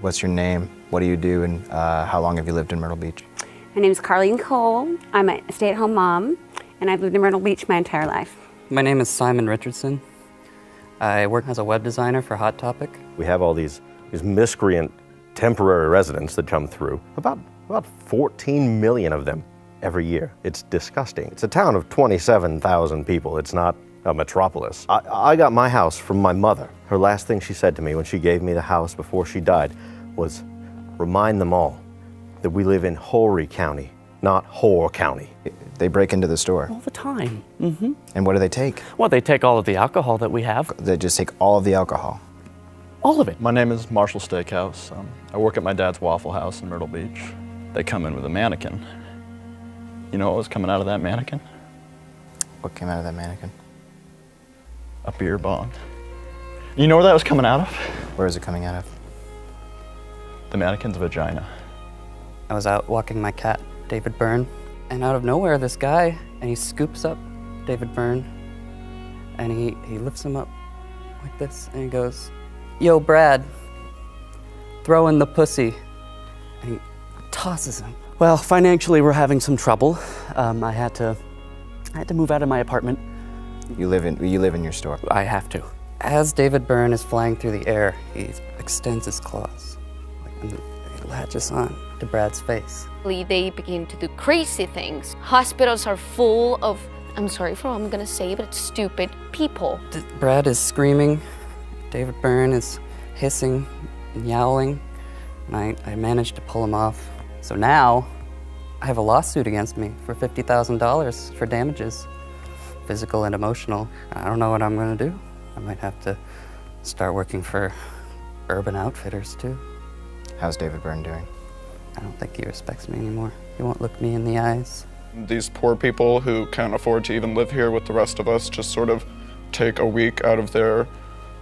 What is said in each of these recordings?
What's your name? What do you do? And how long have you lived in Myrtle Beach? My name is Carlene Cole. I'm a stay-at-home mom, and I've lived in Myrtle Beach my entire life. My name is Simon Richardson. I work as a web designer for Hot Topic. We have all these miscreant temporary residents that come through, about 14 million of them every year. It's disgusting. It's a town of 27,000 people. It's not a metropolis. I got my house from my mother. Her last thing she said to me when she gave me the house before she died was, remind them all that we live in Horry County, not Whore County. They break into the store. All the time. And what do they take? Well, they take all of the alcohol that we have. They just take all of the alcohol. All of it. My name is Marshall Steakhouse. I work at my dad's Waffle House in Myrtle Beach. They come in with a mannequin. You know what was coming out of that mannequin? What came out of that mannequin? A beer bong. You know where that was coming out of? Where is it coming out of? The mannequin's vagina. I was out walking my cat, David Byrne, and out of nowhere, this guy, and he scoops up David Byrne, and he lifts him up like this, and he goes, "Yo, Brad, throw in the pussy," and he tosses him. Well, financially, we're having some trouble. I had to move out of my apartment. You live in your store. I have to. As David Byrne is flying through the air, he extends his claws, and he latches on to Brad's face. They begin to do crazy things. Hospitals are full of, I'm sorry for what I'm gonna say, but it's stupid people. Brad is screaming, David Byrne is hissing and yowling, and I managed to pull him off. So now, I have a lawsuit against me for $50,000 for damages, physical and emotional. I don't know what I'm gonna do. I might have to start working for Urban Outfitters too. How's David Byrne doing? I don't think he respects me anymore. He won't look me in the eyes. These poor people who can't afford to even live here with the rest of us just sort of take a week out of their,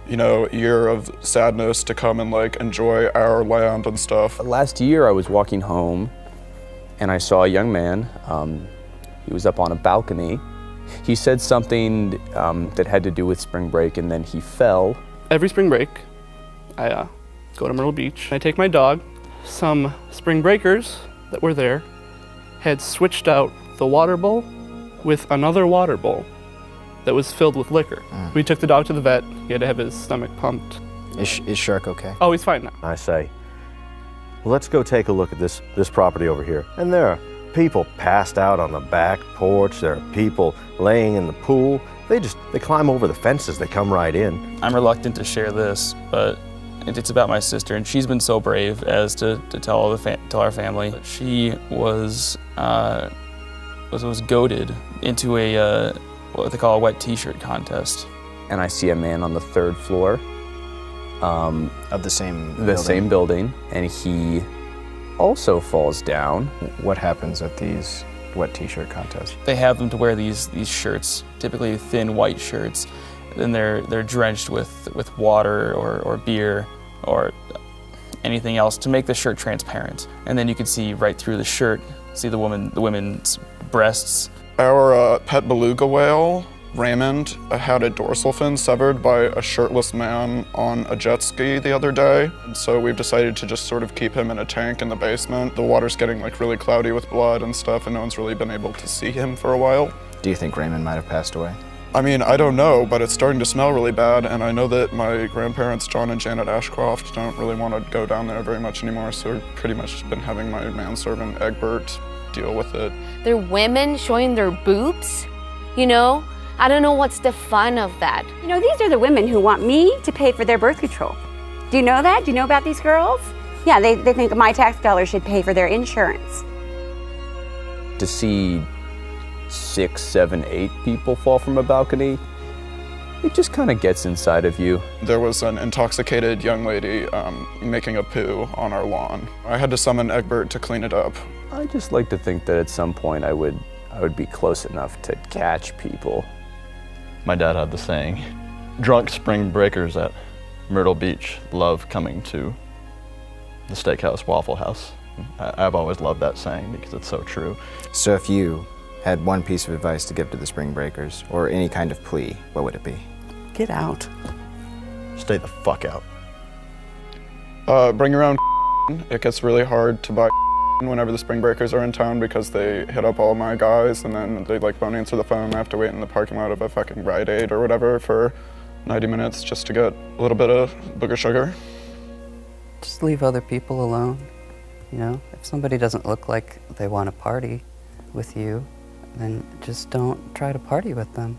year of sadness to come and enjoy our land and stuff. Last year I was walking home and I saw a young man. He was up on a balcony. He said something that had to do with spring break, and then he fell. Every spring break, I go to Myrtle Beach. I take my dog. Some spring breakers that were there had switched out the water bowl with another water bowl that was filled with liquor. We took the dog to the vet. He had to have his stomach pumped. Is Shark okay? Oh, he's fine now. I say, let's go take a look at this property over here. And there are people passed out on the back porch. There are people laying in the pool. They climb over the fences. They come right in. I'm reluctant to share this, but it's about my sister, and she's been so brave as to tell our family. She was goaded into a what they call a wet T-shirt contest. And I see a man on the third floor Of the same building, and he also falls down. What happens at these wet T-shirt contests? They have them to wear these shirts, typically thin white shirts. Then they're drenched with water or beer or anything else to make the shirt transparent. And then you can see right through the shirt, see the women's breasts. Our pet beluga whale, Raymond, had a dorsal fin severed by a shirtless man on a jet ski the other day. And so we've decided to just sort of keep him in a tank in the basement. The water's getting really cloudy with blood and stuff, and no one's really been able to see him for a while. Do you think Raymond might have passed away? I mean, I don't know, but it's starting to smell really bad, and I know that my grandparents, John and Janet Ashcroft, don't really want to go down there very much anymore, so we've pretty much been having my manservant, Egbert, deal with it. They're women showing their boobs, I don't know what's the fun of that. These are the women who want me to pay for their birth control. Do you know that? Do you know about these girls? Yeah, they think my tax dollars should pay for their insurance. To see 6, 7, 8 people fall from a balcony, it just kind of gets inside of you. There was an intoxicated young lady making a poo on our lawn. I had to summon Egbert to clean it up. I just like to think that at some point I would be close enough to catch people. My dad had the saying, drunk spring breakers at Myrtle Beach love coming to the Steakhouse Waffle House. I've always loved that saying because it's so true. So if you had one piece of advice to give to the spring breakers, or any kind of plea, what would it be? Get out. Stay the fuck out. Bring your own It gets really hard to buy whenever the spring breakers are in town because they hit up all my guys and then they like won't answer the phone. I have to wait in the parking lot of a fucking Rite Aid or whatever for 90 minutes just to get a little bit of booger sugar. Just leave other people alone. You know, if somebody doesn't look like they want to party with you, then just don't try to party with them.